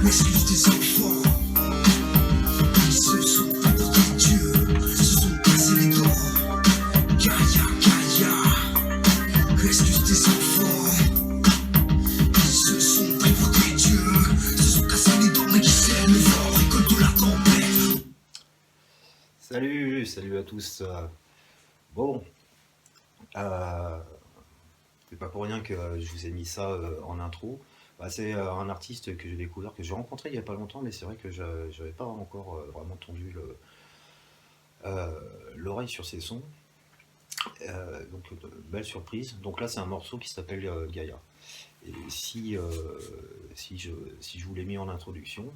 Excuse des enfants qui se sont pris pour des dieux, se sont cassés les dents. Gaïa, Gaïa. Excuse des enfants qui se sont pris pour des dieux, se sont cassés les dents mais qui s'aiment le vent, récolte la tempête. Salut à tous. Bon, euh, c'est pas pour rien que je vous ai mis ça en intro. Bah, c'est un artiste que j'ai découvert, que j'ai rencontré il y a pas longtemps, mais c'est vrai que j'avais pas encore vraiment tendu l'oreille sur ses sons. Donc, belle surprise. Donc là, c'est un morceau qui s'appelle Gaïa. Et si je vous l'ai mis en introduction,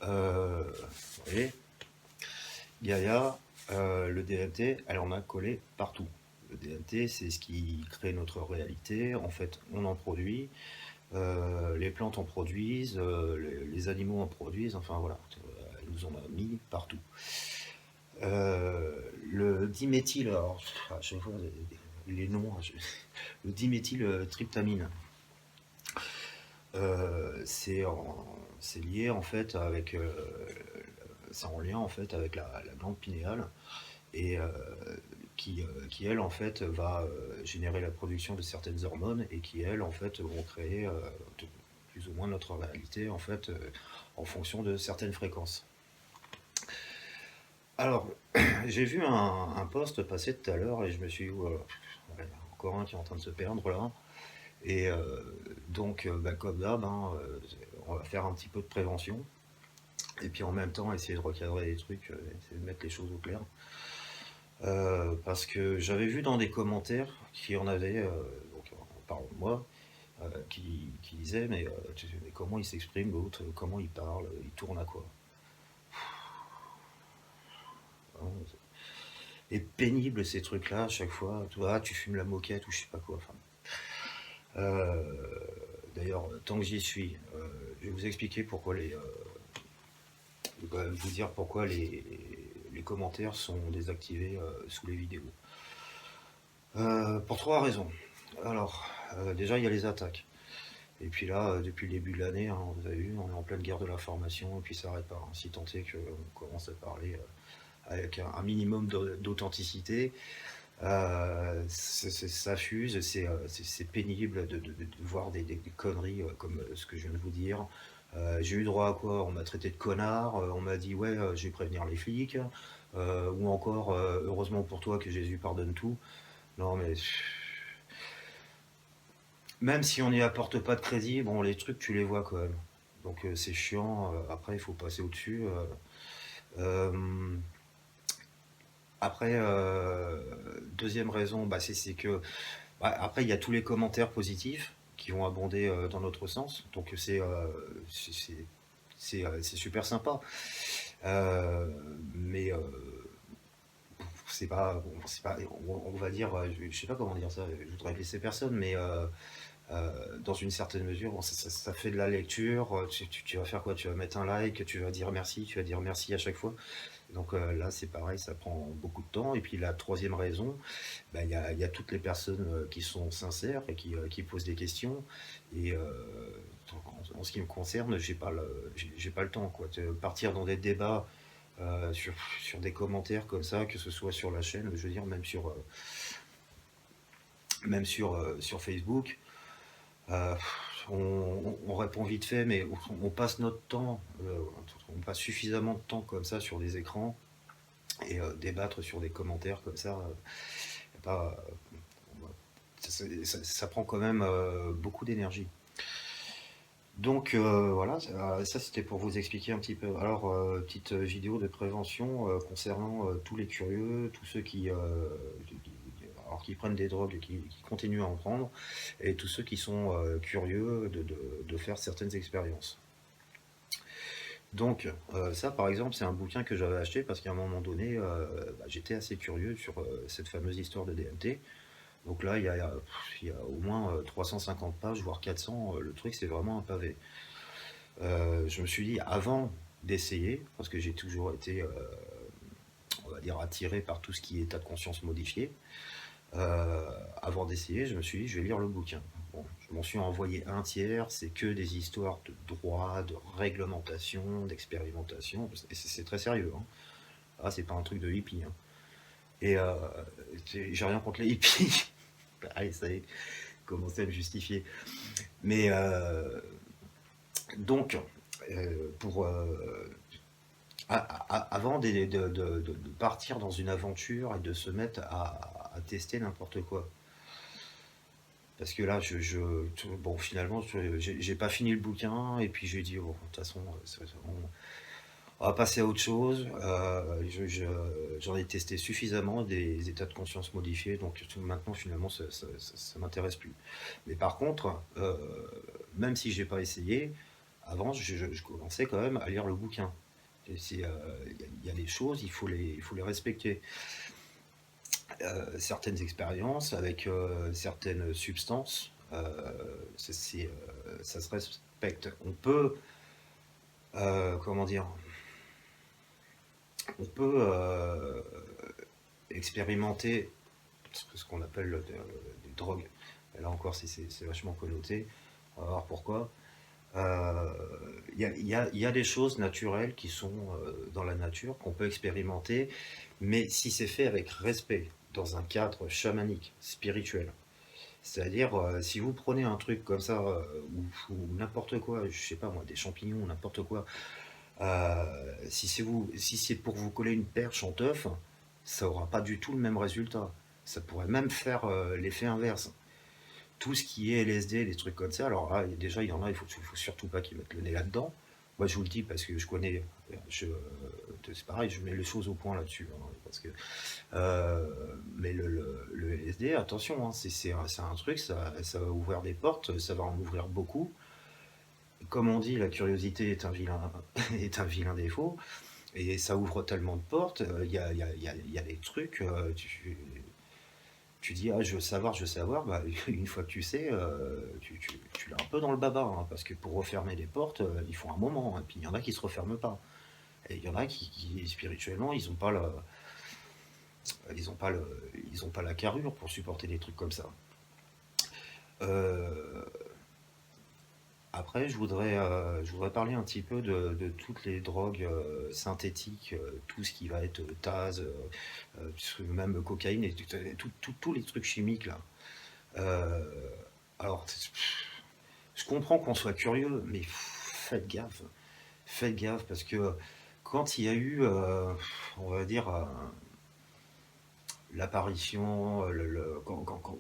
vous voyez, Gaïa, le DMT, elle en a collé partout. Le DMT, c'est ce qui crée notre réalité. En fait, on en produit, les plantes en produisent, les animaux en produisent, enfin voilà, elle nous en a mis partout. Le diméthyl, alors, à chaque fois, les noms, le diméthyltryptamine, c'est lié en fait avec, c'est en lien en fait avec la glande pinéale et qui elle en fait va générer la production de certaines hormones et qui elles en fait vont créer plus ou moins notre réalité en fait en fonction de certaines fréquences. Alors j'ai vu un post passer tout à l'heure et je me suis dit ouais, il y en a encore un qui est en train de se perdre là et donc bah, comme d'hab hein, on va faire un petit peu de prévention et puis en même temps essayer de recadrer les trucs, essayer de mettre les choses au clair. Parce que j'avais vu dans des commentaires qui en avaient, donc on parle de moi, qui disaient mais comment il s'exprime l'autre, comment il parle, il tourne à quoi. Hein, et pénible ces trucs-là à chaque fois, tu fumes la moquette ou je sais pas quoi. Enfin, d'ailleurs, tant que j'y suis, je vais vous expliquer pourquoi vous dire pourquoi les commentaires sont désactivés sous les vidéos. Pour trois raisons. Alors, déjà, il y a les attaques. Et puis là, depuis le début de l'année, hein, vous avez vu, on est en pleine guerre de l'information, et puis ça n'arrête pas. Hein, si tant est qu'on commence à parler avec un minimum d'authenticité, ça fuse, c'est pénible de voir des conneries comme ce que je viens de vous dire. J'ai eu droit à quoi? On m'a traité de connard, on m'a dit ouais, je vais prévenir les flics, ou encore heureusement pour toi que Jésus pardonne tout. Non mais même si on n'y apporte pas de crédit, bon les trucs tu les vois quand même. Donc c'est chiant, après il faut passer au-dessus. Euh, Après, deuxième raison, bah, c'est que bah, après il y a tous les commentaires positifs qui vont abonder dans notre sens, donc c'est super sympa. Mais c'est pas, on va dire, je sais pas comment dire ça, je voudrais blesser personne, mais dans une certaine mesure, bon, ça fait de la lecture. Tu vas faire quoi? Tu vas mettre un like, tu vas dire merci à chaque fois. Donc là, c'est pareil, ça prend beaucoup de temps. Et puis la troisième raison, bah, il y a toutes les personnes qui sont sincères et qui posent des questions. Et en ce qui me concerne, j'ai pas le temps, quoi. Partir dans des débats sur des commentaires comme ça, que ce soit sur la chaîne, je veux dire, sur Facebook. Euh, on répond vite fait, mais on passe notre temps, on passe suffisamment de temps comme ça sur des écrans et débattre sur des commentaires comme ça, pas, ça prend quand même beaucoup d'énergie. Donc voilà, ça c'était pour vous expliquer un petit peu. Alors, petite vidéo de prévention concernant tous les curieux, tous ceux qui prennent des drogues et qui continuent à en prendre, et tous ceux qui sont curieux de faire certaines expériences. Donc ça par exemple c'est un bouquin que j'avais acheté parce qu'à un moment donné bah, j'étais assez curieux sur cette fameuse histoire de DMT. Donc là il y a au moins 350 pages, voire 400, le truc c'est vraiment un pavé. Je me suis dit avant d'essayer, parce que j'ai toujours été on va dire attiré par tout ce qui est état de conscience modifié, avant d'essayer, je me suis dit, je vais lire le bouquin. Bon, bon, je m'en suis envoyé un tiers, c'est que des histoires de droit, de réglementation, d'expérimentation, et c'est très sérieux, hein. Ah, c'est pas un truc de hippie, hein. Et j'ai rien contre les hippies. Allez, ça y est, commencez à me justifier. Mais donc, pour avant de partir dans une aventure et de se mettre à tester n'importe quoi. Parce que là, bon, finalement, j'ai pas fini le bouquin, et puis j'ai dit, bon, de toute façon, on va passer à autre chose. J'en ai testé suffisamment des états de conscience modifiés, donc maintenant, finalement, ça m'intéresse plus. Mais par contre, même si j'ai pas essayé, avant, je commençais quand même à lire le bouquin. Il y a des choses, il faut les respecter. Certaines expériences avec certaines substances, ça se respecte. On peut, comment dire, on peut expérimenter ce qu'on appelle des drogues. Et là encore, c'est vachement connoté. On va voir pourquoi. Il y a des choses naturelles qui sont dans la nature, qu'on peut expérimenter, mais si c'est fait avec respect, dans un cadre chamanique, spirituel. C'est-à-dire, si vous prenez un truc comme ça, ou n'importe quoi, je sais pas moi, des champignons, n'importe quoi, si c'est pour vous coller une perche en teuf, ça aura pas du tout le même résultat. Ça pourrait même faire l'effet inverse. Tout ce qui est LSD, des trucs comme ça, alors là, déjà, il y en a, il faut surtout pas qu'ils mettent le nez là-dedans. Moi, je vous le dis parce que je connais, c'est pareil, je mets les choses au point là-dessus, hein, parce que, mais le LSD, attention, hein, c'est un truc, ça va ouvrir des portes, ça va en ouvrir beaucoup. Comme on dit, la curiosité est un vilain, est un vilain défaut, et ça ouvre tellement de portes, il y a des trucs, tu dis, ah, je veux savoir, bah, une fois que tu sais, tu l'as un peu dans le baba, hein, parce que pour refermer les portes, il faut un moment, hein, puis il y en a qui se referment pas. Et il y en a qui spirituellement, ils ont pas la carrure pour supporter des trucs comme ça. Euh, Après, je voudrais parler un petit peu de toutes les drogues synthétiques, tout ce qui va être Taz, même cocaïne, et tous les trucs chimiques là. Euh, alors, je comprends qu'on soit curieux, mais faites gaffe. Faites gaffe, parce que quand il y a eu, on va dire, l'apparition,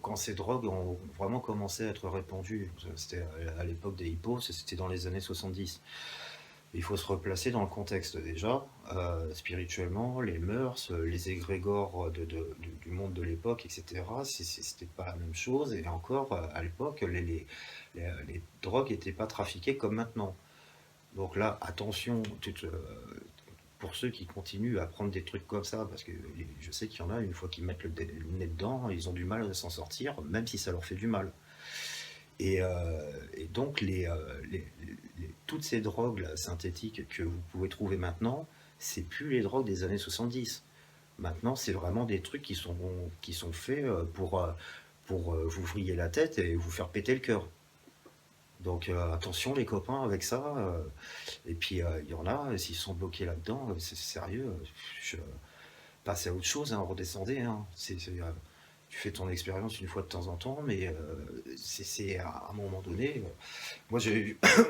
quand ces drogues ont vraiment commencé à être répandues, c'était à l'époque des hippos, c'était dans les années 70. Il faut se replacer dans le contexte déjà, spirituellement, les mœurs, les égrégores du monde de l'époque, etc. C'était pas la même chose, et encore, à l'époque, les drogues n'étaient pas trafiquées comme maintenant. Donc là, attention, pour ceux qui continuent à prendre des trucs comme ça, parce que je sais qu'il y en a, une fois qu'ils mettent le nez dedans, ils ont du mal à s'en sortir, même si ça leur fait du mal. Et donc, toutes ces drogues là, synthétiques que vous pouvez trouver maintenant, c'est plus les drogues des années 70. Maintenant, c'est vraiment des trucs qui sont faits pour vous vriller la tête et vous faire péter le cœur. Donc attention les copains avec ça. Et puis il y en a, s'ils sont bloqués là-dedans, c'est sérieux. Passez à autre chose, hein, redescendez, hein. Tu fais ton expérience une fois de temps en temps, mais c'est à un moment donné. Moi,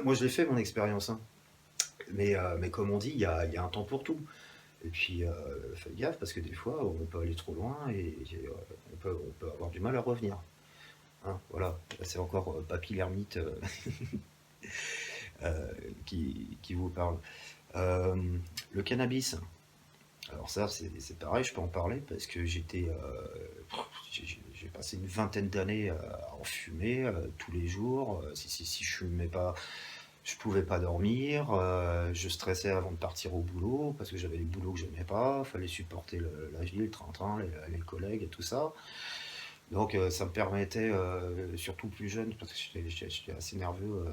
moi, je l'ai fait mon expérience, hein. Mais comme on dit, il y a un temps pour tout. Et puis, faites gaffe, parce que des fois, on peut aller trop loin, et on peut avoir du mal à revenir. Hein, voilà, c'est encore Papy l'ermite qui vous parle. Euh, le cannabis, alors ça c'est pareil, je peux en parler parce que j'ai passé une vingtaine d'années à en fumer tous les jours. Si je fumais pas, je pouvais pas dormir. Je stressais avant de partir au boulot parce que j'avais des boulots que j'aimais pas. Fallait supporter la vie, le train-train, les collègues et tout ça. Donc ça me permettait, surtout plus jeune, parce que j'étais assez nerveux,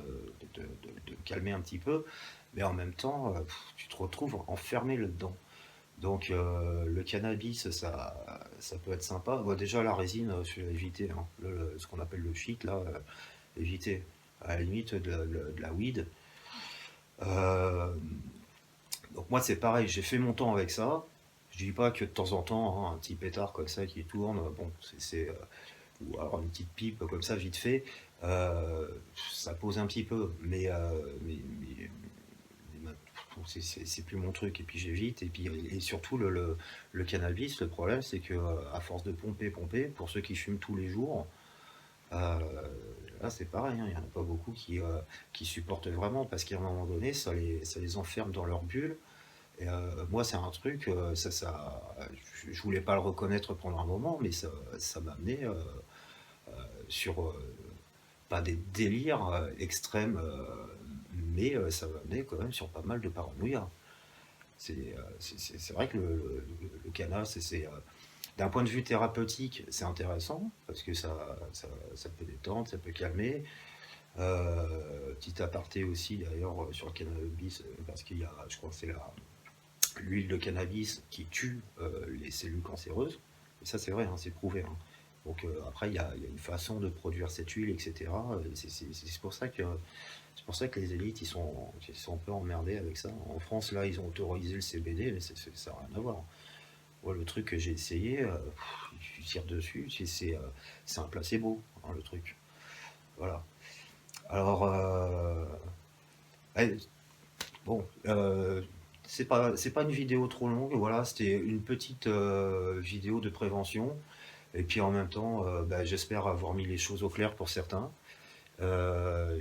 de me calmer un petit peu, mais en même temps, tu te retrouves enfermé là-dedans. Donc le cannabis, ça peut être sympa. Bon, déjà la résine, je vais éviter, hein. Ce qu'on appelle le shit, là, éviter. À la limite de la weed. Euh, donc moi c'est pareil, j'ai fait mon temps avec ça. Je dis pas que de temps en temps, hein, un petit pétard comme ça qui tourne, bon, ou alors une petite pipe comme ça vite fait, euh, ça pose un petit peu, mais c'est plus mon truc. Et puis j'évite. Et puis et surtout le cannabis, le problème c'est que à force de pomper, pour ceux qui fument tous les jours, euh, là c'est pareil, hein, il n'y en a pas beaucoup qui supportent vraiment parce qu'à un moment donné ça les enferme dans leur bulle. Et moi, c'est un truc, je voulais pas le reconnaître pendant un moment, mais ça m'a amené sur, pas des délires extrêmes, mais ça m'a amené quand même sur pas mal de paranoïa. C'est vrai que le cannabis, d'un point de vue thérapeutique, c'est intéressant, parce que ça peut détendre, ça peut calmer. Petit aparté aussi d'ailleurs sur le cannabis, parce qu'il y a, je crois que c'est l'huile de cannabis qui tue les cellules cancéreuses. Et ça, c'est vrai, hein, c'est prouvé, hein. Donc après, il y a une façon de produire cette huile, etc. C'est pour ça que les élites, ils sont un peu emmerdés avec ça. En France, là, ils ont autorisé le CBD, mais ça n'a rien à voir. Moi, le truc que j'ai essayé, je tire dessus, c'est un placebo, hein, le truc. Voilà. Alors, eh, bon, c'est pas une vidéo trop longue, voilà, c'était une petite vidéo de prévention. Et puis en même temps, bah, j'espère avoir mis les choses au clair pour certains. Alors,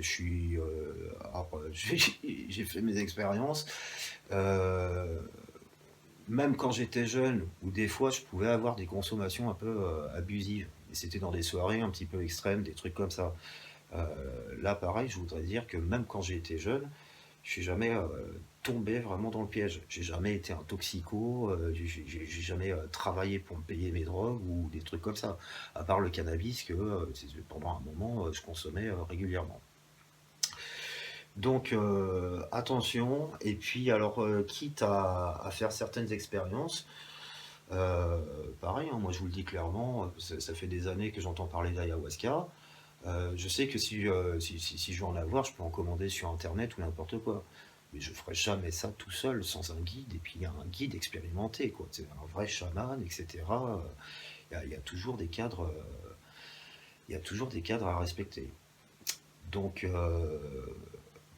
j'ai fait mes expériences. Euh, Même quand j'étais jeune, où des fois je pouvais avoir des consommations un peu abusives. Et c'était dans des soirées un petit peu extrêmes, des trucs comme ça. Euh, Là, pareil, je voudrais dire que même quand j'ai été jeune, je suis jamais tombé vraiment dans le piège. J'ai jamais été un toxico, j'ai jamais travaillé pour me payer mes drogues ou des trucs comme ça. À part le cannabis que pendant un moment je consommais régulièrement. Donc attention, et puis alors quitte à faire certaines expériences, euh, pareil, hein, moi je vous le dis clairement, ça fait des années que j'entends parler d'ayahuasca. Je sais que si je veux en avoir, je peux en commander sur internet ou n'importe quoi. Mais je ferai jamais ça tout seul, sans un guide, et puis un guide expérimenté, quoi. C'est un vrai chaman, etc. Il y a toujours des cadres, il y a toujours des cadres à respecter. Donc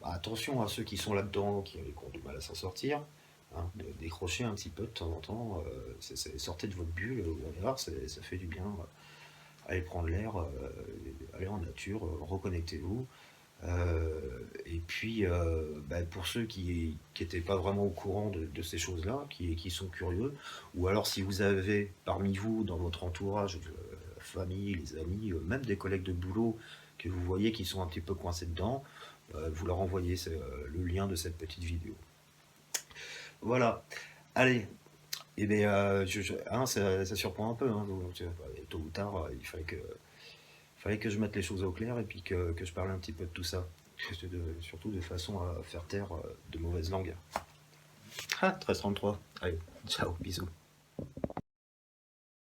bah, attention à ceux qui sont là-dedans, qui ont du mal à s'en sortir, hein, de décrocher un petit peu de temps en temps, sortez de votre bulle, voilà, ça fait du bien. Allez prendre l'air, allez en nature, reconnectez-vous. Et puis, bah, pour ceux qui n'étaient pas vraiment au courant de ces choses-là, qui sont curieux, ou alors si vous avez parmi vous, dans votre entourage, la famille, les amis, même des collègues de boulot, que vous voyez qui sont un petit peu coincés dedans, vous leur envoyez le lien de cette petite vidéo. Voilà. Allez, et bien, hein, ça surprend un peu, hein, tôt ou tard, fallait que je mette les choses au clair et puis que je parle un petit peu de tout ça. Surtout de façon à faire taire de mauvaises langues. Ah, 1333. Allez, ciao, bisous.